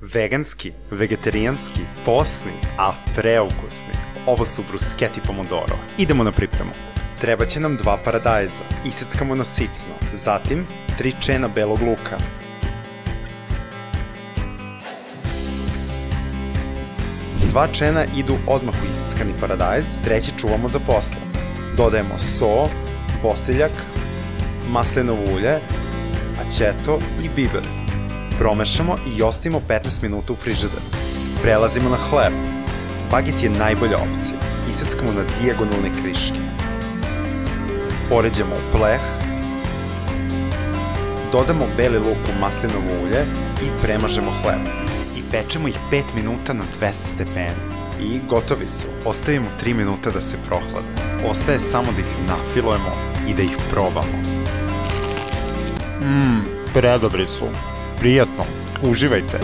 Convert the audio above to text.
Veganski, vegetarijanski, posni, a preukusni. Ovo su bruscheti pomodoro. Idemo na pripremu. Trebaće nam 2 paradajza. Iseckamo na sitno. Zatim 3 čena belog luka. Dva čena idu odmah u iseckani paradajz, treći čuvamo za posle. Dodajemo so, bosiljak, maslinovo ulje, aceto i biber. Promešamo i ostavimo 15 minuta u frižideru. Prelazimo na hleb. Baget je najbolja opcija. Iseckamo na dijagonalne kriške. Poređamo u pleh. Dodamo beli luk u maslinovo ulje i premažemo hleb. I pečemo ih 5 minuta na 200 stepeni. I gotovi su. Ostavimo 3 minuta da se prohlade. Ostaje samo da ih nafilujemo i da ih probamo. Predobri su. Prijatno. Uživajte.